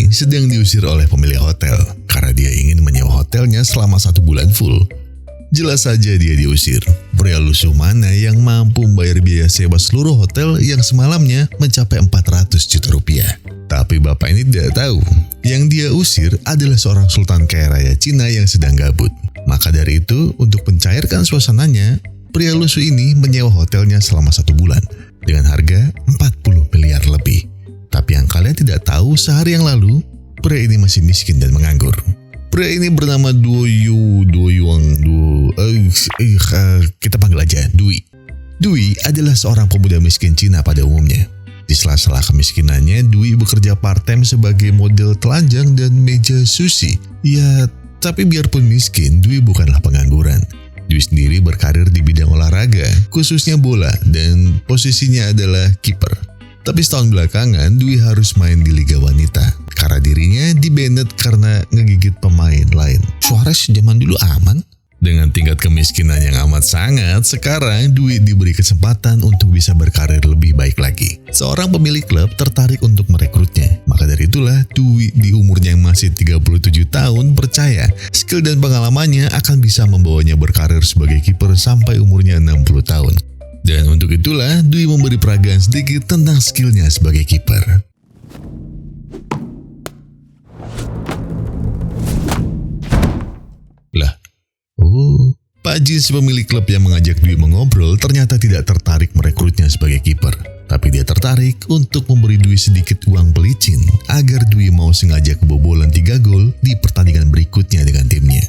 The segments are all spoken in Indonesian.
ini sedang diusir oleh pemilik hotel karena dia ingin menyewa hotelnya selama 1 bulan full. Jelas saja dia diusir. Pria lusuh mana yang mampu membayar biaya sewa seluruh hotel yang semalamnya mencapai 400 juta rupiah. Tapi bapak ini tidak tahu, yang dia usir adalah seorang sultan kaya raya Cina yang sedang gabut. Maka dari itu, untuk mencairkan suasananya, pria lusuh ini menyewa hotelnya selama 1 bulan dengan harga 40 miliar lebih. Tapi yang kalian tidak tahu, sehari yang lalu, pria ini masih miskin dan menganggur. Pria ini bernama kita panggil aja Dui. Dui adalah seorang pemuda miskin Cina pada umumnya. Di sela-sela kemiskinannya, Dui bekerja part-time sebagai model telanjang dan meja sushi. Ya, tapi biarpun miskin, Dui bukanlah pengangguran. Dui sendiri berkarir di bidang olahraga, khususnya bola, dan posisinya adalah kiper. Tapi setahun belakangan, Dui harus main di Liga Wanita karena dirinya di-banned karena ngegigit pemain lain. Suarez zaman dulu aman. Dengan tingkat kemiskinan yang amat sangat, sekarang Dui diberi kesempatan untuk bisa berkarir lebih baik lagi. Seorang pemilik klub tertarik untuk merekrutnya. Maka dari itulah Dui di umurnya yang masih 37 tahun percaya skill dan pengalamannya akan bisa membawanya berkarir sebagai kiper sampai umurnya 60 tahun. Dan untuk itulah Dui memberi peragaan sedikit tentang skillnya sebagai kiper. Pak Jin, si pemilik klub yang mengajak Dui mengobrol, ternyata tidak tertarik merekrutnya sebagai kiper. Tapi dia tertarik untuk memberi Dui sedikit uang pelicin agar Dui mau sengaja kebobolan 3 gol di pertandingan berikutnya dengan timnya.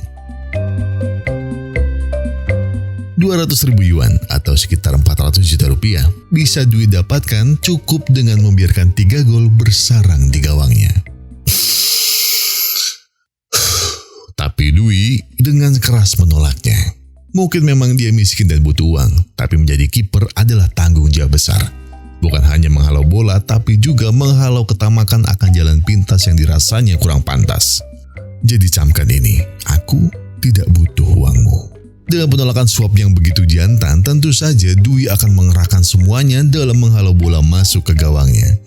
200.000 yuan atau sekitar 400 juta rupiah bisa Dui dapatkan cukup dengan membiarkan 3 gol bersarang di gawangnya. Tapi Dui dengan keras menolaknya. Mungkin memang dia miskin dan butuh uang, tapi menjadi kiper adalah tanggung jawab besar. Bukan hanya menghalau bola, tapi juga menghalau ketamakan akan jalan pintas yang dirasanya kurang pantas. Jadi camkan ini, aku tidak butuh uangmu. Dengan penolakan suap yang begitu jantan, tentu saja Dui akan mengerahkan semuanya dalam menghalau bola masuk ke gawangnya.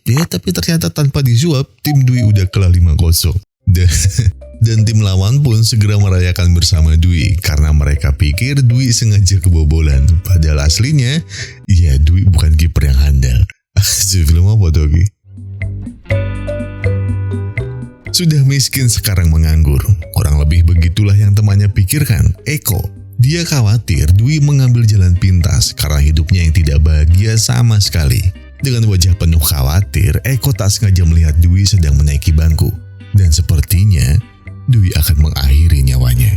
Ya, tapi ternyata tanpa disuap, tim Dui udah kalah 5-0. Dan tim lawan pun segera merayakan bersama Dui karena mereka pikir Dui sengaja kebobolan. Padahal aslinya, ya Dui bukan kiper yang handal. Film apa tuh? Sudah miskin sekarang menganggur. Kurang lebih begitulah yang temannya pikirkan, Eko. Dia khawatir Dui mengambil jalan pintas karena hidupnya yang tidak bahagia sama sekali. Dengan wajah penuh khawatir, Eko tak sengaja melihat Dui sedang menaiki bangku. Dan sepertinya, Dui akan mengakhiri nyawanya.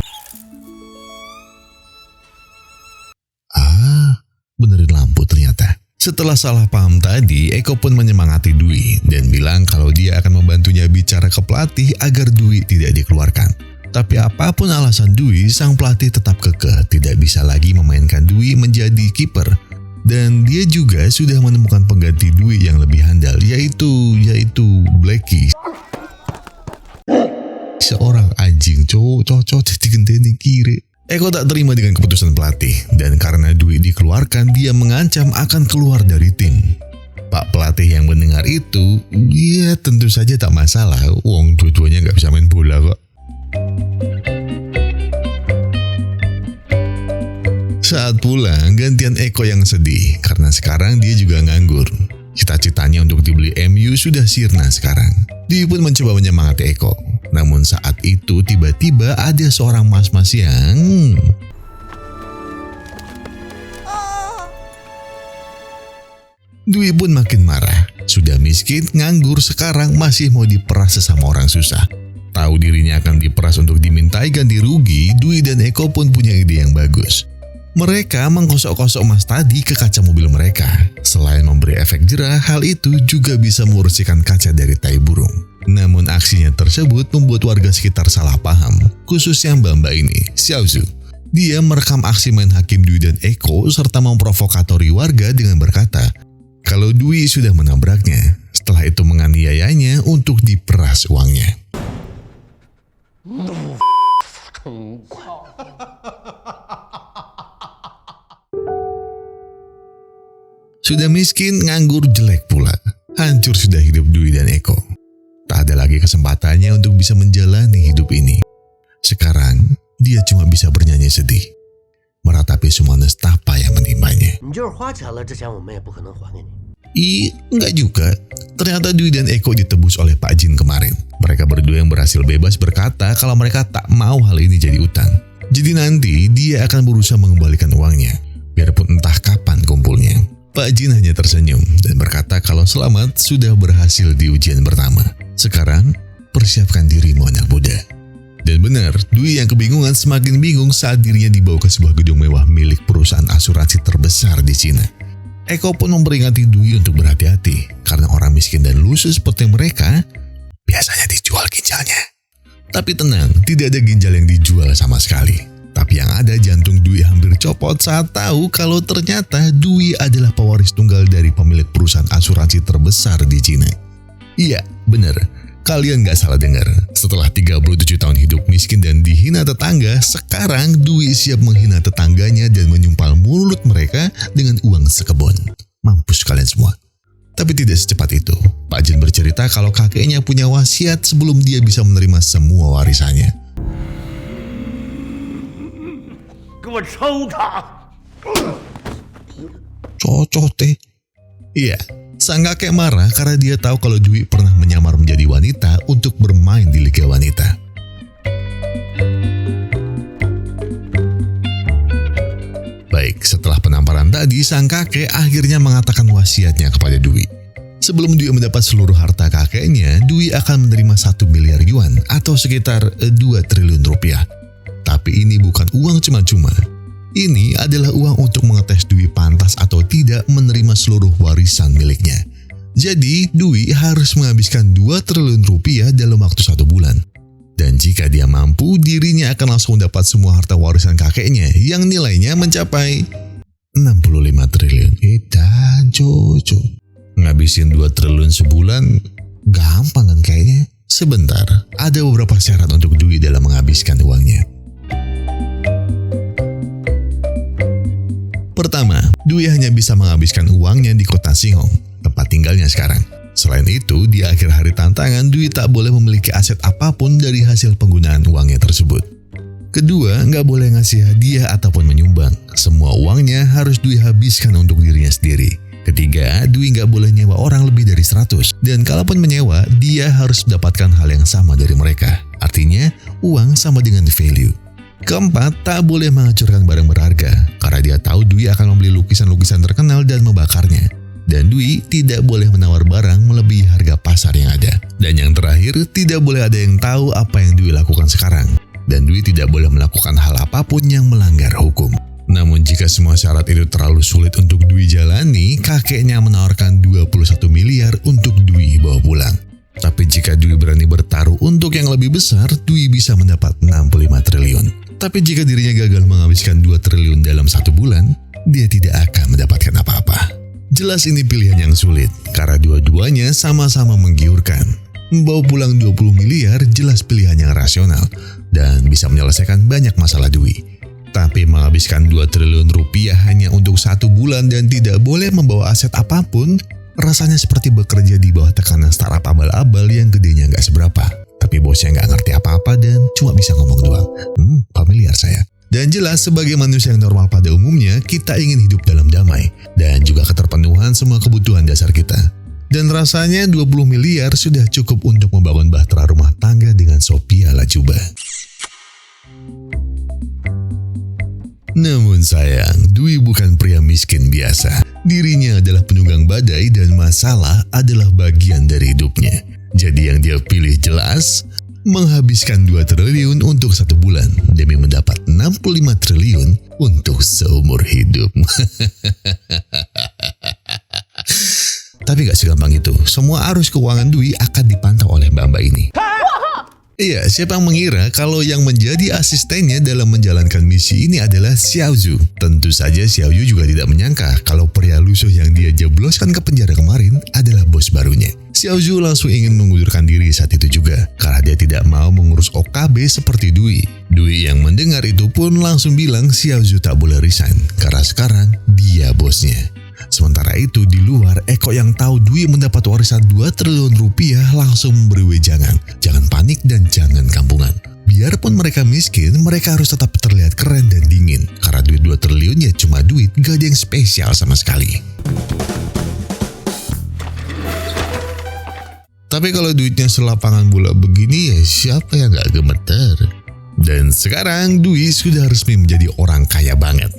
Benerin lampu ternyata. Setelah salah paham tadi, Eko pun menyemangati Dui dan bilang kalau dia akan membantunya bicara ke pelatih agar Dui tidak dikeluarkan. Tapi apapun alasan Dui, sang pelatih tetap kekeh tidak bisa lagi memainkan Dui menjadi kiper. Dan dia juga sudah menemukan pengganti Dui yang lebih handal, yaitu Blacky. Seorang anjing cocok digenteni kiri. Eko tak terima dengan keputusan pelatih, dan karena Dui dikeluarkan, dia mengancam akan keluar dari tim. Pak pelatih yang mendengar itu, ya tentu saja tak masalah, wong dua-duanya gak bisa main bola kok. Saat pulang, gantian Eko yang sedih karena sekarang dia juga nganggur. Cita-citanya untuk dibeli MU sudah sirna sekarang. Dia pun mencoba menyemangati Eko. Namun saat itu tiba-tiba ada seorang mas-mas yang... Dui pun makin marah. Sudah miskin, nganggur, sekarang masih mau diperas sesama orang susah. Tahu dirinya akan diperas untuk dimintai ganti rugi, Dui dan Eko pun punya ide yang bagus. Mereka menggosok-gosok emas tadi ke kaca mobil mereka. Selain memberi efek jerah, hal itu juga bisa membersihkan kaca dari tai burung. Namun aksinya tersebut membuat warga sekitar salah paham, khususnya mbak-mbak ini, Xiaozu. Dia merekam aksi main hakim Dui dan Eko serta memprovokatori warga dengan berkata, kalau Dui sudah menabraknya, setelah itu menganiayanya untuk diperas uangnya. 真乖。Sudah miskin, nganggur, jelek pula. Hancur sudah hidup Dwi dan Eko. Tak ada lagi kesempatannya untuk bisa menjalani hidup ini. Sekarang, dia cuma bisa bernyanyi sedih, meratapi semua nestapa yang menimpanya. Enggak juga. Ternyata Dwi dan Eko ditebus oleh Pak Jin kemarin. Mereka berdua yang berhasil bebas berkata kalau mereka tak mau hal ini jadi utang. Jadi nanti dia akan berusaha mengembalikan uangnya, biarpun entah kapan kumpulnya. Pak Jin hanya tersenyum dan berkata kalau selamat sudah berhasil di ujian pertama. Sekarang, persiapkan dirimu anak muda. Dan benar, Dwi yang kebingungan semakin bingung saat dirinya dibawa ke sebuah gedung mewah milik perusahaan asuransi terbesar di Cina. Eko pun memperingati Dwi untuk berhati-hati, karena orang miskin dan lusuh seperti mereka biasanya dijual ginjalnya. Tapi tenang, tidak ada ginjal yang dijual sama sekali. Tapi yang ada jantung Dwi hampir copot saat tahu kalau ternyata Dwi adalah pewaris tunggal dari pemilik perusahaan asuransi terbesar di Cina. Iya, benar. Kalian gak salah dengar. Setelah 37 tahun hidup miskin dan dihina tetangga, sekarang Dwi siap menghina tetangganya dan menyumpal mulut mereka dengan uang sekebun. Mampus kalian semua. Tapi tidak secepat itu. Pak Jin bercerita kalau kakeknya punya wasiat sebelum dia bisa menerima semua warisannya. Cocote. Iya, sang kakek marah karena dia tahu kalau Dwi pernah menyamar menjadi wanita untuk bermain di Liga Wanita. Baik, setelah penamparan tadi, sang kakek akhirnya mengatakan wasiatnya kepada Dwi. Sebelum Dwi mendapat seluruh harta kakeknya, Dwi akan menerima 1 miliar yuan atau sekitar 2 triliun rupiah. Tapi ini bukan uang cuma-cuma. Ini adalah uang untuk mengetes Dwi pantas atau tidak menerima seluruh warisan miliknya. Jadi, Dwi harus menghabiskan 2 triliun rupiah dalam waktu 1 bulan. Dan jika dia mampu, dirinya akan langsung mendapat semua harta warisan kakeknya yang nilainya mencapai 65 triliun. Dan cucu. Ngabisin 2 triliun sebulan, gampang kan kayaknya? Sebentar, ada beberapa syarat untuk Dwi dalam menghabiskan uangnya. Pertama, Dwi hanya bisa menghabiskan uangnya di kota Singhong, tempat tinggalnya sekarang. Selain itu, di akhir hari tantangan, Dwi tak boleh memiliki aset apapun dari hasil penggunaan uangnya tersebut. Kedua, nggak boleh ngasih hadiah ataupun menyumbang. Semua uangnya harus Dwi habiskan untuk dirinya sendiri. Ketiga, Dwi nggak boleh nyewa orang lebih dari 100. Dan kalaupun menyewa, dia harus mendapatkan hal yang sama dari mereka. Artinya, uang sama dengan value. Keempat, tak boleh menghancurkan barang berharga, karena dia tahu Dwi akan membeli lukisan-lukisan terkenal dan membakarnya. Dan Dwi tidak boleh menawar barang melebihi harga pasar yang ada. Dan yang terakhir, tidak boleh ada yang tahu apa yang Dwi lakukan sekarang. Dan Dwi tidak boleh melakukan hal apapun yang melanggar hukum. Namun jika semua syarat itu terlalu sulit untuk Dwi jalani, kakeknya menawarkan 21 miliar untuk Dwi bawa pulang. Tapi jika Dwi berani bertaruh untuk yang lebih besar, Dwi bisa mendapat 65 triliun. Tapi jika dirinya gagal menghabiskan 2 triliun dalam 1 bulan, dia tidak akan mendapatkan apa-apa. Jelas ini pilihan yang sulit, karena dua-duanya sama-sama menggiurkan. Membawa pulang 20 miliar jelas pilihan yang rasional, dan bisa menyelesaikan banyak masalah Dwi. Tapi menghabiskan 2 triliun rupiah hanya untuk 1 bulan dan tidak boleh membawa aset apapun, rasanya seperti bekerja di bawah tekanan startup abal-abal yang gedenya nggak seberapa. Tapi bosnya nggak ngerti apa-apa dan cuma bisa ngomong doang. Familiar saya. Dan jelas sebagai manusia yang normal pada umumnya, kita ingin hidup dalam damai. Dan juga keterpenuhan semua kebutuhan dasar kita. Dan rasanya 20 miliar sudah cukup untuk membangun bahtera rumah tangga dengan Sophia Lajuba. Namun sayang, Dwi bukan pria miskin biasa. Dirinya adalah penunggang badai dan masalah adalah bagian dari hidupnya. Jadi yang dia pilih jelas, menghabiskan 2 triliun untuk 1 bulan demi mendapat 65 triliun untuk seumur hidup. Tapi gak segampang itu. Semua arus keuangan Dwi akan dipantau oleh mbak-mbak ini. Iya, siapa yang mengira kalau yang menjadi asistennya dalam menjalankan misi ini adalah Xiao Zhu? Tentu saja Xiao Zhu juga tidak menyangka kalau pria lusuh yang dia jebloskan ke penjara kemarin adalah bos barunya. Xiaozhu langsung ingin mengundurkan diri saat itu juga karena dia tidak mau mengurus OKB seperti Dui. Dui yang mendengar itu pun langsung bilang Xiaozhu tak boleh resign karena sekarang dia bosnya. Sementara itu di luar, Eko yang tahu Dwi mendapat warisan 2 triliun rupiah langsung memberi wejangan. Jangan panik dan jangan kampungan. Biarpun mereka miskin, mereka harus tetap terlihat keren dan dingin. Karena duit 2 triliun ya cuma duit, gak ada yang spesial sama sekali. Tapi kalau duitnya selapangan bola begini ya siapa yang gak gemeter? Dan sekarang Dwi sudah resmi menjadi orang kaya banget.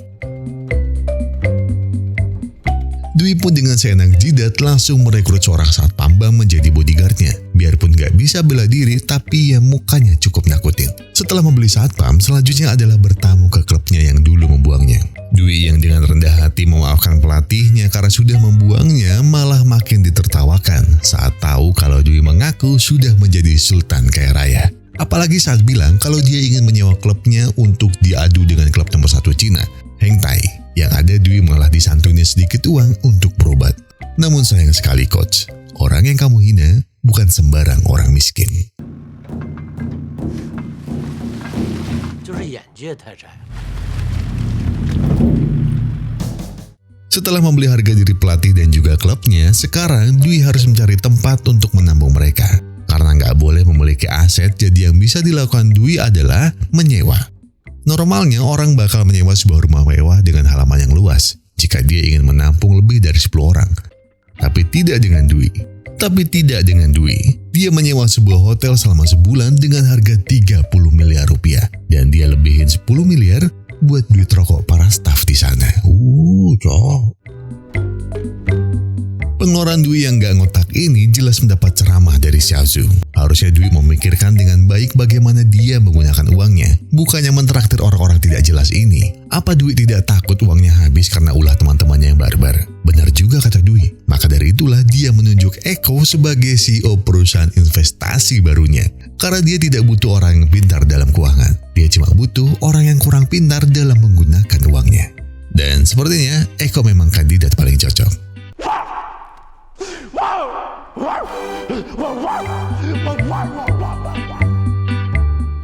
Dwi pun dengan seenak jidat langsung merekrut seorang satpam menjadi bodyguardnya. Biarpun gak bisa bela diri, tapi ya mukanya cukup nakutin. Setelah membeli satpam, selanjutnya adalah bertamu ke klubnya yang dulu membuangnya. Dwi yang dengan rendah hati memaafkan pelatihnya karena sudah membuangnya malah makin ditertawakan saat tahu kalau Dwi mengaku sudah menjadi sultan kaya raya. Apalagi saat bilang kalau dia ingin menyewa klubnya untuk diadu dengan klub nomor 1 Cina, Hengtai. Yang ada Dwi malah disantuni sedikit uang untuk berobat. Namun sayang sekali coach, orang yang kamu hina bukan sembarang orang miskin. Setelah membeli harga diri pelatih dan juga klubnya, sekarang Dwi harus mencari tempat untuk menampung mereka. Karena nggak boleh memiliki aset, jadi yang bisa dilakukan Dwi adalah menyewa. Normalnya orang bakal menyewa sebuah rumah mewah dengan halaman yang luas jika dia ingin menampung lebih dari 10 orang. Tapi tidak dengan Dwi. Dia menyewa sebuah hotel selama sebulan dengan harga 30 miliar rupiah. Dan dia lebihin 10 miliar buat duit rokok para staf di sana. Cok. Pengeluaran Dwi yang gak ngotak ini jelas mendapat ceramah dari Xiaozhu. Harusnya Dwi memikirkan dengan baik bagaimana dia menggunakan uangnya, bukannya mentraktir orang-orang tidak jelas ini. Apa Dwi tidak takut uangnya habis karena ulah teman-temannya yang barbar? Benar juga kata Dwi. Maka dari itulah dia menunjuk Eko sebagai CEO perusahaan investasi barunya. Karena dia tidak butuh orang yang pintar dalam keuangan. Dia cuma butuh orang yang kurang pintar dalam menggunakan uangnya. Dan sepertinya Eko memang kandidat paling cocok.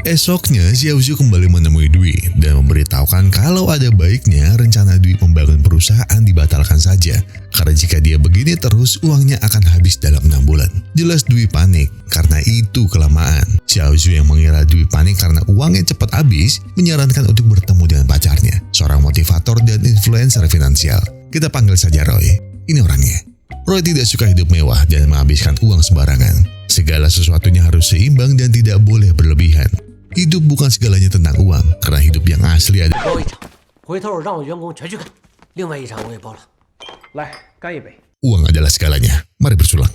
Esoknya Xiaozhu kembali menemui Dwi dan memberitahukan kalau ada baiknya rencana Dwi membangun perusahaan dibatalkan saja. Karena jika dia begini terus uangnya akan habis dalam 6 bulan. Jelas Dwi panik karena itu kelamaan. Xiaozhu yang mengira Dwi panik karena uangnya cepat habis menyarankan untuk bertemu dengan pacarnya, seorang motivator dan influencer finansial. Kita panggil saja Roy. Ini orangnya. Roy tidak suka hidup mewah dan menghabiskan uang sembarangan. Segala sesuatunya harus seimbang dan tidak boleh berlebihan. Hidup bukan segalanya tentang uang, karena hidup yang asli ada. Uang adalah segalanya. Mari bersulang.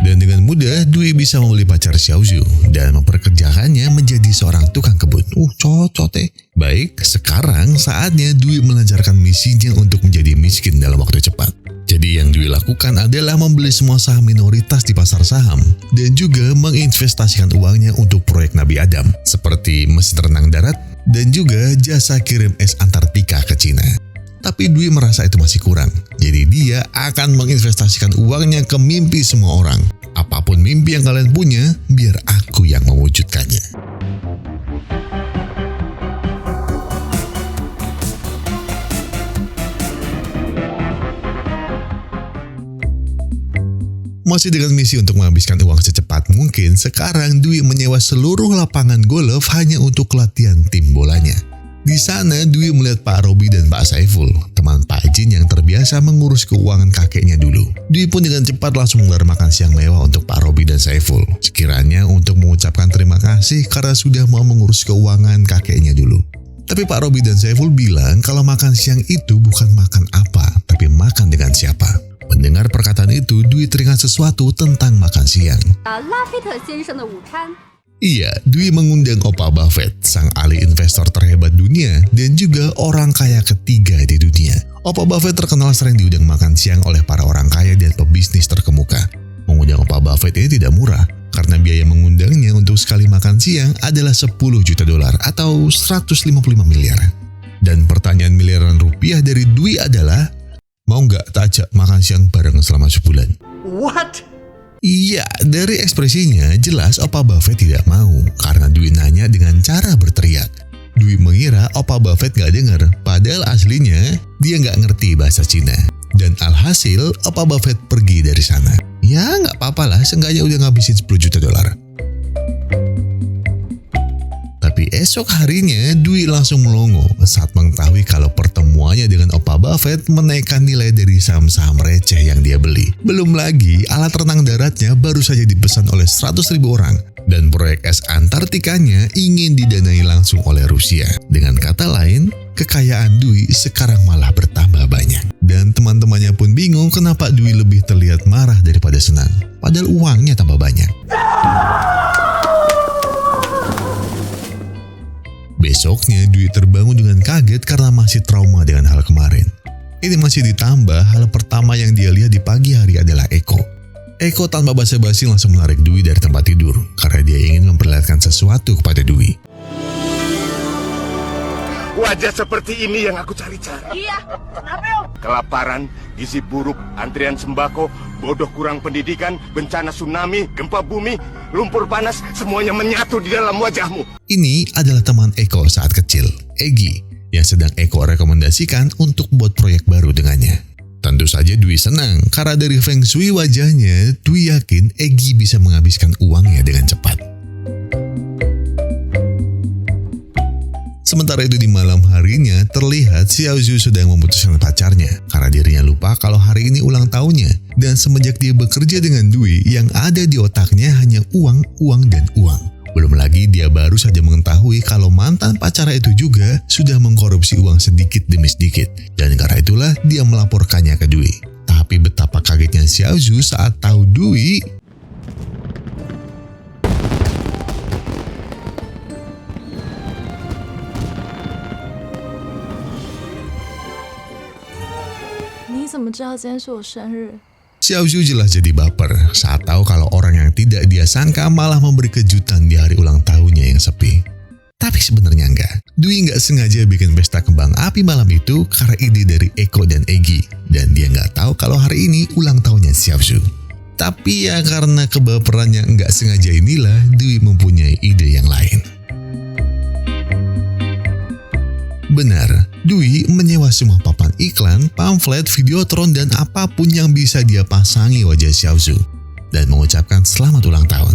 Dan dengan mudah, Dwi bisa membeli pacar Xiaozhu dan memperkerjakannya menjadi seorang tukang kebun. Cocote. Baik, sekarang saatnya Dwi melancarkan misinya untuk menjadi miskin dalam waktu cepat. Jadi yang Dwi lakukan adalah membeli semua saham minoritas di pasar saham dan juga menginvestasikan uangnya untuk proyek Nabi Adam seperti mesin renang darat dan juga jasa kirim es Antartika ke Cina. Tapi Dwi merasa itu masih kurang, jadi dia akan menginvestasikan uangnya ke mimpi semua orang. Apapun mimpi yang kalian punya, biar aku yang mewujudkannya. Masih dengan misi untuk menghabiskan uang secepat mungkin, sekarang Dwi menyewa seluruh lapangan golf hanya untuk latihan tim bolanya. Di sana Dwi melihat Pak Robi dan Pak Saiful, teman Pak Jin yang terbiasa mengurus keuangan kakeknya dulu. Dwi pun dengan cepat langsung menggelar makan siang mewah untuk Pak Robi dan Saiful. Sekiranya untuk mengucapkan terima kasih karena sudah mau mengurus keuangan kakeknya dulu. Tapi Pak Robi dan Saiful bilang kalau makan siang itu bukan makan apa, tapi makan dengan siapa. Mendengar perkataan itu, Dwi teringat sesuatu tentang makan siang. Iya, Dwi mengundang Opa Buffett, sang ahli investor terhebat dunia dan juga orang kaya ketiga di dunia. Opa Buffett terkenal sering diundang makan siang oleh para orang kaya dan pebisnis terkemuka. Mengundang Opa Buffett ini tidak murah, karena biaya mengundangnya untuk sekali makan siang adalah 10 juta dolar atau 155 miliar. Dan pertanyaan miliaran rupiah dari Dwi adalah, mau nggak tak ajak makan siang bareng selama sebulan? What? Iya, dari ekspresinya jelas Opa Buffett tidak mau karena Dwi nanya dengan cara berteriak. Dwi mengira Opa Buffett nggak dengar, padahal aslinya dia nggak ngerti bahasa Cina. Dan alhasil Opa Buffett pergi dari sana. Ya nggak apa-apa lah, seenggaknya udah ngabisin 10 juta dolar. Tapi esok harinya Dwi langsung melongo saat mengetahui kalau pertemuannya dengan Opa Buffett menaikkan nilai dari saham-saham receh yang dia beli. Belum lagi alat renang daratnya baru saja dipesan oleh 100.000 orang dan proyek es Antartikanya ingin didanai langsung oleh Rusia. Dengan kata lain, kekayaan Dwi sekarang malah bertambah banyak. Dan teman-temannya pun bingung kenapa Dwi lebih terlihat marah daripada senang. Padahal uangnya tambah banyak. Besoknya Dwi terbangun dengan kaget karena masih trauma dengan hal kemarin. Ini masih ditambah hal pertama yang dia lihat di pagi hari adalah Eko. Eko tanpa basa-basi langsung menarik Dwi dari tempat tidur karena dia ingin memperlihatkan sesuatu kepada Dwi. Wajah seperti ini yang aku cari-cari. Iya, kenapa yo? Kelaparan, gizi buruk, antrian sembako, bodoh kurang pendidikan, bencana tsunami, gempa bumi, lumpur panas, semuanya menyatu di dalam wajahmu. Ini adalah teman Eko saat kecil, Egi, yang sedang Eko rekomendasikan untuk buat proyek baru dengannya. Tentu saja Dwi senang, karena dari feng shui wajahnya, Dwi yakin Egi bisa menghabiskan uangnya dengan cepat. Sementara itu di malam harinya, terlihat Xiaozhu sedang memutuskan pacarnya, karena dirinya lupa kalau hari ini ulang tahunnya. Dan semenjak dia bekerja dengan Dwi, yang ada di otaknya hanya uang, uang, dan uang. Belum lagi dia baru saja mengetahui kalau mantan pacarnya itu juga sudah mengkorupsi uang sedikit demi sedikit. Dan karena itulah dia melaporkannya ke Dwi. Tapi betapa kagetnya Xiaozhu saat tahu Dwi Xiaozhu jelas jadi baper saat tahu kalau orang yang tidak dia sangka malah memberi kejutan di hari ulang tahunnya yang sepi. Tapi sebenarnya enggak. Dwi nggak sengaja bikin pesta kembang api malam itu karena ide dari Eko dan Egi. Dan dia nggak tahu kalau hari ini ulang tahunnya Xiaozhu. Tapi ya karena kebaperannya nggak sengaja inilah Dwi mempunyai ide yang lain. Benar, Dwi menyewa semua papan iklan, pamflet, videotron, dan apapun yang bisa dia pasangi wajah Xiaozhu dan mengucapkan selamat ulang tahun.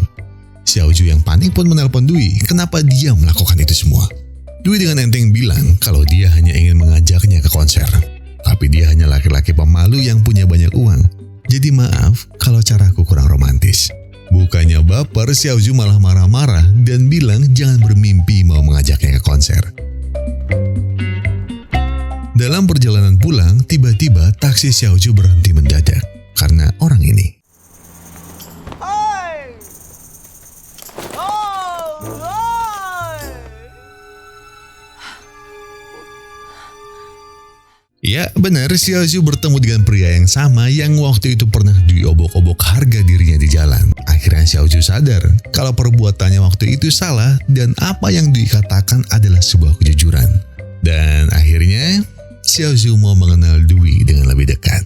Xiaozhu yang panik pun menelpon Dwi, kenapa dia melakukan itu semua. Dwi dengan enteng bilang kalau dia hanya ingin mengajaknya ke konser. Tapi dia hanya laki-laki pemalu yang punya banyak uang. Jadi maaf kalau caraku kurang romantis. Bukannya baper, Xiaozhu malah marah-marah dan bilang jangan bermimpi mau mengajaknya ke konser. Dalam perjalanan pulang, tiba-tiba taksi Xiaozhu berhenti mendadak karena orang ini. Ya benar, Xiaozhu bertemu dengan pria yang sama yang waktu itu pernah diobok-obok harga dirinya di jalan. Akhirnya Xiaozhu sadar kalau perbuatannya waktu itu salah dan apa yang dikatakan adalah sebuah kejujuran. Dan akhirnya Xiaozhu mau mengenal Dwi dengan lebih dekat.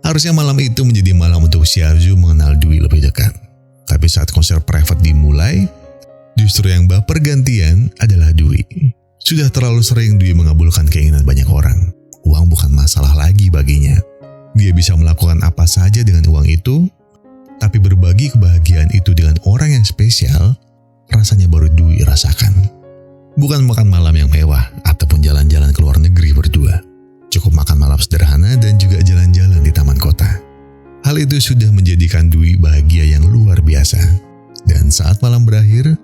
Harusnya malam itu menjadi malam untuk Xiaozhu mengenal Dwi lebih dekat. Tapi saat konser private dimulai, justru yang baper gantian adalah Dwi. Sudah terlalu sering Dwi mengabulkan keinginan banyak orang. Uang bukan masalah lagi baginya. Dia bisa melakukan apa saja dengan uang itu, tapi berbagi kebahagiaan itu dengan orang yang spesial, rasanya baru Dwi rasakan. Bukan makan malam yang mewah ataupun jalan-jalan ke luar negeri berdua. Cukup makan malam sederhana dan juga jalan-jalan di taman kota. Hal itu sudah menjadikan Dwi bahagia yang luar biasa. Dan saat malam berakhir,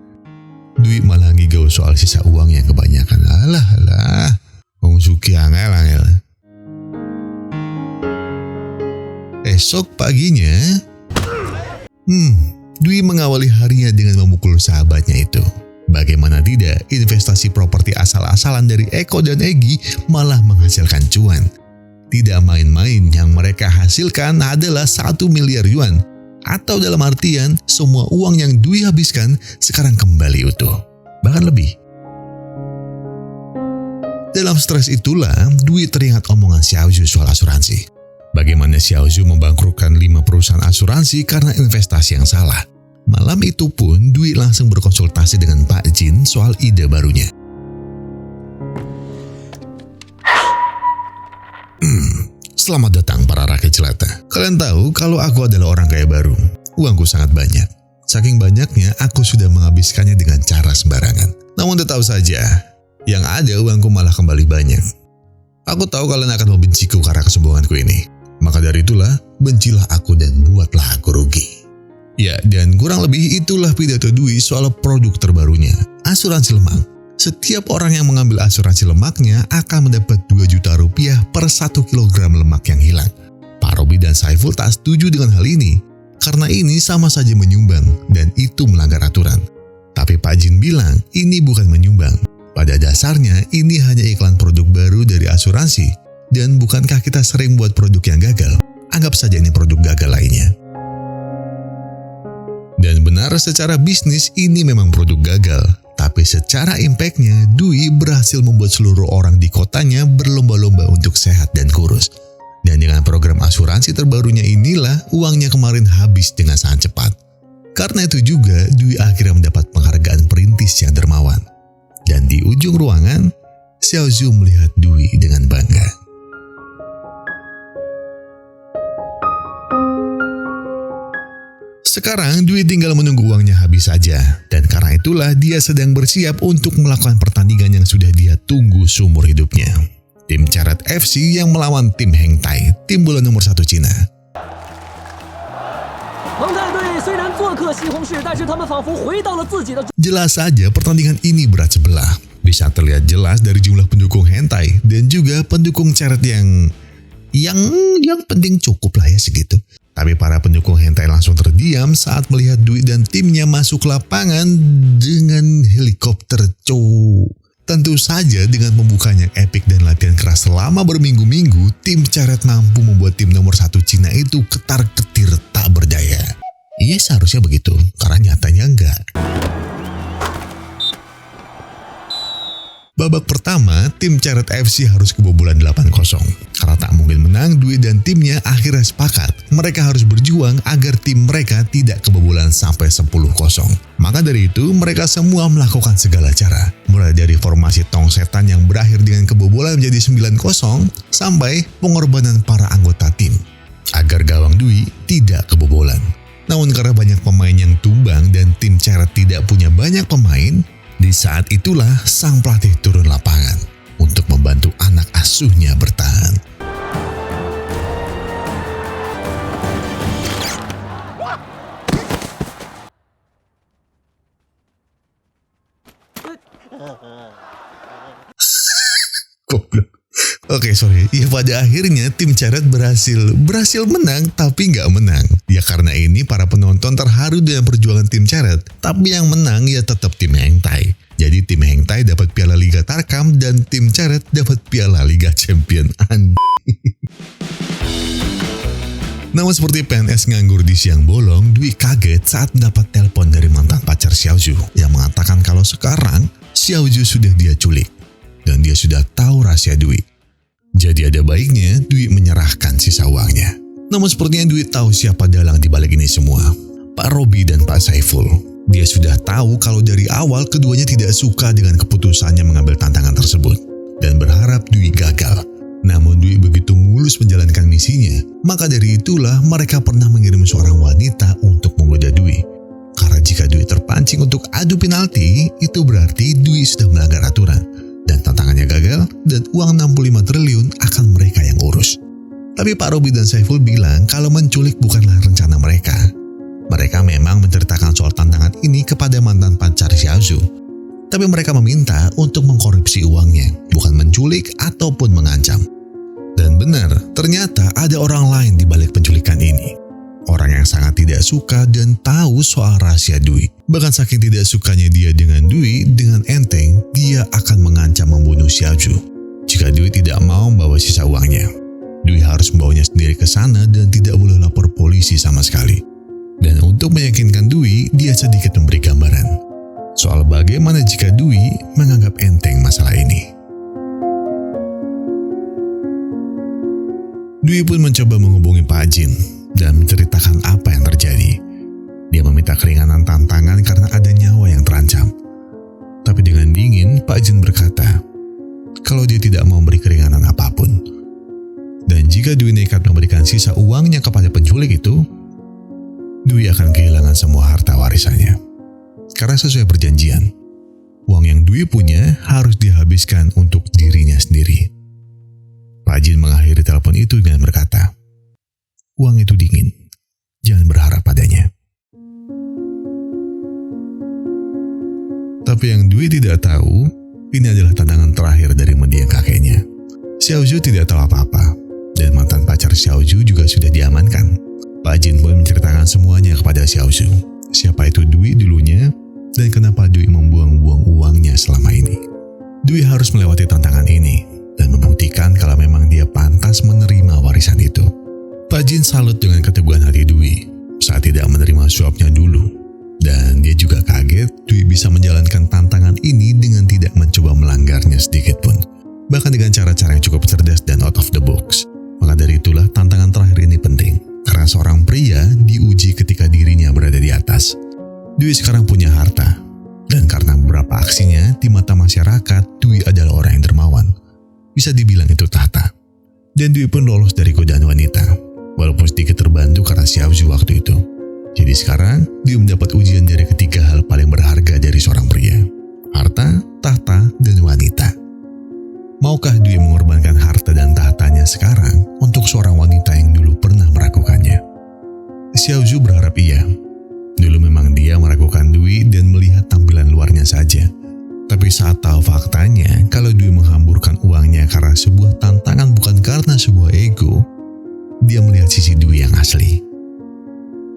Dwi malah ngigau soal sisa uang yang kebanyakan. Alah, wong suki angel. Esok paginya, Dwi mengawali harinya dengan memukul sahabatnya itu. Bagaimana tidak, investasi properti asal-asalan dari Eko dan Egy malah menghasilkan cuan. Tidak main-main, yang mereka hasilkan adalah 1 miliar yuan. Atau dalam artian, semua uang yang Dwi habiskan sekarang kembali utuh. Bahkan lebih. Dalam stres itulah, Dwi teringat omongan Xiaozhu soal asuransi. Bagaimana Xiaozhu membangkrutkan 5 perusahaan asuransi karena investasi yang salah. Malam itu pun, Dwi langsung berkonsultasi dengan Pak Jin soal ide barunya. Selamat datang para rakyat jelata. Kalian tahu kalau aku adalah orang kaya baru. Uangku sangat banyak. Saking banyaknya, aku sudah menghabiskannya dengan cara sembarangan. Namun tetap saja, yang ada uangku malah kembali banyak. Aku tahu kalian akan membenciku karena kesombonganku ini. Maka dari itulah, bencilah aku dan buatlah aku rugi. Ya, dan kurang lebih itulah pidato Dwi soal produk terbarunya, asuransi lemak. Setiap orang yang mengambil asuransi lemaknya akan mendapat 2 juta rupiah per 1 kilogram lemak yang hilang. Pak Robi dan Saiful tak setuju dengan hal ini, karena ini sama saja menyumbang dan itu melanggar aturan. Tapi Pak Jin bilang ini bukan menyumbang. Pada dasarnya ini hanya iklan produk baru dari asuransi. Dan bukankah kita sering buat produk yang gagal? Anggap saja ini produk gagal lainnya. Dan benar secara bisnis ini memang produk gagal. Tapi secara impact-nya, Dwi berhasil membuat seluruh orang di kotanya berlomba-lomba untuk sehat dan kurus. Dan dengan program asuransi terbarunya inilah uangnya kemarin habis dengan sangat cepat. Karena itu juga Dwi akhirnya mendapat penghargaan perintis yang dermawan. Dan di ujung ruangan, Xiaozhu melihat Dwi dengan bangga. Sekarang Dwi tinggal menunggu uangnya habis saja. Dan karena itulah dia sedang bersiap untuk melakukan pertandingan yang sudah dia tunggu seumur hidupnya. Tim Charet FC yang melawan tim Heng Tai, tim bola nomor 1 Cina. Jelas saja pertandingan ini berat sebelah. Bisa terlihat jelas dari jumlah pendukung Heng Tai dan juga pendukung Charet yang penting cukup lah ya segitu. Tapi para pendukung Heng Tai langsung terdiam saat melihat Dwi dan timnya masuk lapangan dengan helikopter cow. Tentu saja dengan pembukaan yang epik dan latihan keras selama berminggu-minggu, tim Charet mampu membuat tim nomor 1 Cina itu ketar-ketir tak berdaya. Iya seharusnya begitu, karena nyatanya enggak. Babak pertama, tim Charet FC harus kebobolan 8-0. Karena tak mungkin menang, Dwi dan timnya akhirnya sepakat. Mereka harus berjuang agar tim mereka tidak kebobolan sampai 10-0. Maka dari itu, mereka semua melakukan segala cara. Mulai dari formasi tong setan yang berakhir dengan kebobolan menjadi 9-0, sampai pengorbanan para anggota tim. Agar gawang Dwi tidak kebobolan. Namun karena banyak pemain yang tumbang dan tim Charet tidak punya banyak pemain, di saat itulah sang pelatih turun lapangan untuk membantu anak asuhnya bertahan. Goblok. Oke, sorry. Ya pada akhirnya tim Charet berhasil menang tapi nggak menang. Ya karena ini para penonton terharu dengan perjuangan tim Charet. Tapi yang menang ya tetap tim Heng Tai. Jadi tim Heng Tai dapat piala Liga Tarkam dan tim Charet dapat piala Liga Champion. Namun seperti PNS nganggur di siang bolong, Dwi kaget saat mendapat telepon dari mantan pacar Xiaozhu yang mengatakan kalau sekarang Xiaozhu sudah dia culik dan dia sudah tahu rahasia Dwi. Jadi ada baiknya Dwi menyerahkan sisa uangnya. Namun sepertinya Dwi tahu siapa dalang di balik ini semua. Pak Robi dan Pak Saiful. Dia sudah tahu kalau dari awal keduanya tidak suka dengan keputusannya mengambil tantangan tersebut. Dan berharap Dwi gagal. Namun Dwi begitu mulus menjalankan misinya. Maka dari itulah mereka pernah mengirim seorang wanita untuk menggoda Dwi. Karena jika Dwi terpancing untuk adu penalti, itu berarti Dwi sudah melanggar aturan. Dan tantangannya gagal, dan uang 65 triliun akan mereka yang urus. Tapi Pak Robi dan Saiful bilang kalau menculik bukanlah rencana mereka. Mereka memang menceritakan soal tantangan ini kepada mantan pacar Xiaozhu. Tapi mereka meminta untuk mengkorupsi uangnya, bukan menculik ataupun mengancam. Dan benar, ternyata ada orang lain di balik penculikan ini. orang yang sangat tidak suka dan tahu soal rahasia Dwi. Bahkan saking tidak sukanya dia dengan Dwi, dengan enteng, dia akan mengancam membunuh Xiaozhu jika Dwi tidak mau membawa sisa uangnya. Dwi harus membawanya sendiri ke sana dan tidak boleh lapor polisi sama sekali. Dan untuk meyakinkan Dwi, dia sedikit memberi gambaran soal bagaimana jika Dwi menganggap enteng masalah ini. Dwi pun mencoba menghubungi Pak Jin dan menceritakan apa yang terjadi. Dia meminta keringanan tantangan karena ada nyawa yang terancam. Tapi dengan dingin, Pak Jin berkata kalau dia tidak mau memberi keringanan apapun. Dan jika Dwi nekat memberikan sisa uangnya kepada penculik itu, Dwi akan kehilangan semua harta warisannya. Karena sesuai perjanjian, uang yang Dwi punya harus dihabiskan untuk dirinya sendiri. Pak Jin mengakhiri telepon itu dengan berkata, uang itu dingin, jangan berharap padanya. Tapi yang Dwi tidak tahu, ini adalah tantangan terakhir dari mendiang kakeknya. Xiaozhu tidak tahu apa-apa, dan mantan pacar Xiaozhu juga sudah diamankan. Pak Jin pun menceritakan semuanya kepada Xiaozhu. Siapa itu Dwi dulunya, dan kenapa Dwi membuang-buang uangnya selama ini. Dwi harus melewati tantangan ini, dan membuktikan kalau memang dia pantas menerima warisan itu. Pak Jin salut dengan keteguhan hati Dwi saat tidak menerima suapnya dulu. Dan dia juga kaget Dwi bisa menjalankan tantangan ini dengan tidak mencoba melanggarnya sedikit pun. Bahkan dengan cara-cara yang cukup cerdas dan out of the box. Maka dari itulah tantangan terakhir ini penting. Karena seorang pria diuji ketika dirinya berada di atas. Dwi sekarang punya harta. Dan karena beberapa aksinya di mata masyarakat, Dwi adalah orang yang dermawan. Bisa dibilang itu tahta. Dan Dwi pun lolos dari godaan wanita. Walaupun sedikit terbantu karena Xiaozhu waktu itu. Jadi sekarang, Dwi mendapat ujian dari ketiga hal paling berharga dari seorang pria. Harta, tahta, dan wanita. Maukah Dwi mengorbankan harta dan tahtanya sekarang untuk seorang wanita yang dulu pernah meragukannya? Xiaozhu berharap iya. Dulu memang dia meragukan Dwi dan melihat tampilan luarnya saja. Tapi saat tahu faktanya kalau Dwi menghamburkan uangnya karena sebuah tantangan bukan karena sebuah ego, dia melihat sisi Dwi yang asli.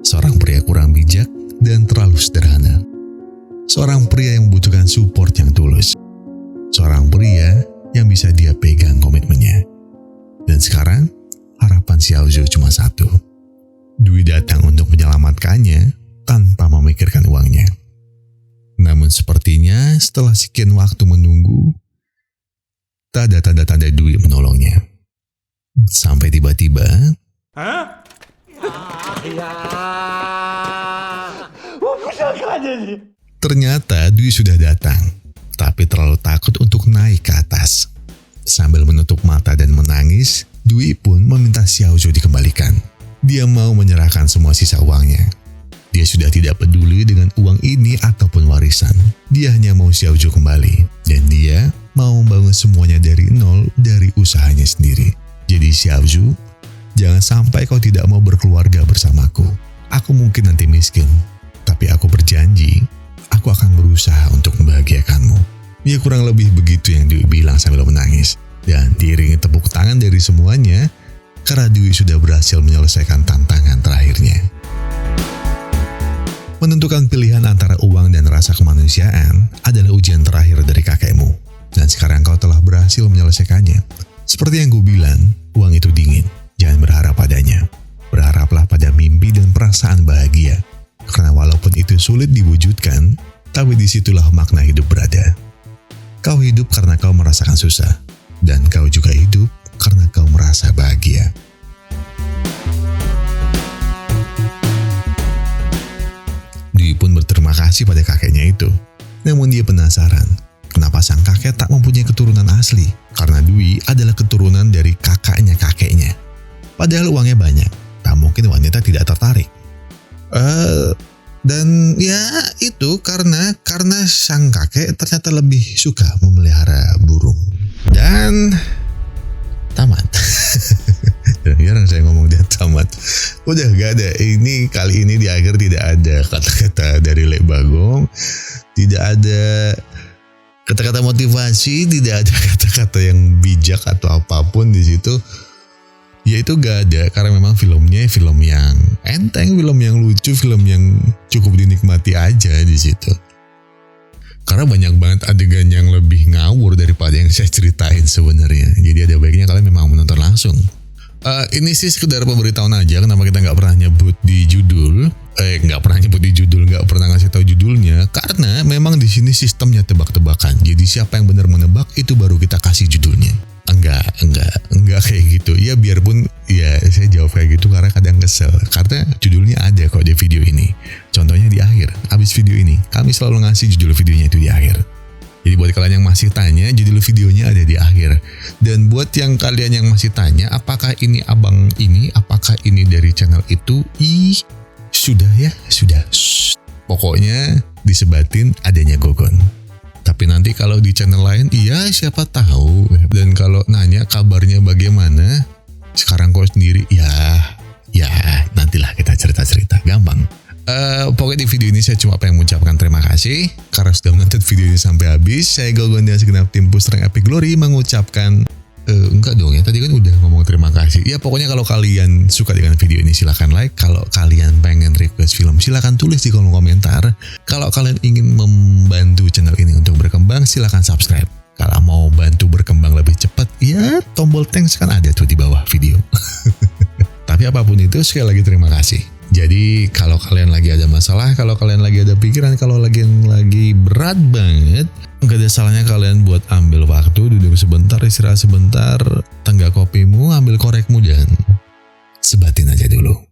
Seorang pria kurang bijak dan terlalu sederhana. Seorang pria yang membutuhkan support yang tulus. Seorang pria yang bisa dia pegang komitmennya. Dan sekarang, harapan Xiaozhu cuma satu. Dwi datang untuk menyelamatkannya tanpa memikirkan uangnya. Namun sepertinya setelah sekian waktu menunggu, tak ada tanda-tanda Dwi menolongnya. Sampai tiba-tiba, ternyata Dwi sudah datang, tapi terlalu takut untuk naik ke atas. Sambil menutup mata dan menangis, Dwi pun meminta Xiaozhu dikembalikan. Dia mau menyerahkan semua sisa uangnya. Dia sudah tidak peduli dengan uang ini ataupun warisan. Dia hanya mau Xiaozhu kembali. Dan dia mau membangun semuanya dari nol dari usahanya sendiri. Jadi Xiaozhu, jangan sampai kau tidak mau berkeluarga bersamaku. Aku mungkin nanti miskin, tapi aku berjanji, aku akan berusaha untuk membahagiakanmu. Ya kurang lebih begitu yang Dwi bilang sambil menangis. Dan diiringi tepuk tangan dari semuanya, karena Dwi sudah berhasil menyelesaikan tantangan terakhirnya. Menentukan pilihan antara uang dan rasa kemanusiaan adalah ujian terakhir dari kakekmu. Dan sekarang kau telah berhasil menyelesaikannya. Seperti yang gue bilang, uang itu dingin. Jangan berharap padanya. Berharaplah pada mimpi dan perasaan bahagia. Karena walaupun itu sulit diwujudkan, tapi disitulah makna hidup berada. Kau hidup karena kau merasakan susah. Dan kau juga hidup karena kau merasa bahagia. Dwi pun berterima kasih pada kakeknya itu. Namun dia penasaran, kenapa sang kakek tak mempunyai keturunan asli? Karena Dwi adalah keturunan dari kakaknya kakeknya. Padahal uangnya banyak, tak mungkin wanita tidak tertarik. Dan ya itu karena sang kakek ternyata lebih suka memelihara burung. Dan tamat. Jarang saya ngomong dia tamat. Udah gak ada. Kali ini di akhir tidak ada kata-kata dari Lek Bagong. Tidak ada kata-kata motivasi. Tidak ada kata-kata yang bijak atau apapun di situ. Ya itu gak ada karena memang filmnya film yang enteng, film yang lucu, film yang cukup dinikmati aja di situ. Karena banyak banget adegan yang lebih ngawur daripada yang saya ceritain sebenarnya. Jadi ada baiknya kalian memang menonton langsung. Ini sih sekedar pemberitahuan aja kenapa kita nggak pernah nyebut di judul, nggak pernah ngasih tahu judulnya. Karena memang di sini sistemnya tebak-tebakan. Jadi siapa yang benar menebak itu baru kita kasih judulnya. Enggak kayak gitu. Ya biarpun ya saya jawab kayak gitu karena kadang kesel. Karena judulnya ada kok di video ini. Contohnya di akhir, habis video ini kami selalu ngasih judul videonya itu di akhir. Jadi buat kalian yang masih tanya, judul videonya ada di akhir. Dan buat yang kalian yang masih tanya, apakah ini abang ini, apakah ini dari channel itu? Sudah. Shh. Pokoknya disebatin adanya Gogon. Tapi nanti kalau di channel lain, iya siapa tahu. Dan kalau nanya kabarnya bagaimana, sekarang kau sendiri, ya nantilah kita cerita-cerita, gampang. Pokoknya di video ini saya cuma pengen mengucapkan terima kasih karena sudah menonton video ini sampai habis. Saya Gogon dan segenap tim Pustreng Epic Glory mengucapkan enggak dong ya, tadi kan udah ngomong terima kasih. Ya pokoknya kalau kalian suka dengan video ini silahkan like. Kalau kalian pengen request film silahkan tulis di kolom komentar. Kalau kalian ingin membantu channel ini untuk berkembang silahkan subscribe. Kalau mau bantu berkembang lebih cepat ya tombol thanks kan ada tuh di bawah video. Tapi apapun itu sekali lagi terima kasih. Jadi kalau kalian lagi ada masalah, kalau kalian lagi ada pikiran, kalau lagi berat banget, nggak ada salahnya kalian buat ambil waktu, duduk sebentar, istirahat sebentar, tenggak kopimu, ambil korekmu dan sebatin aja dulu.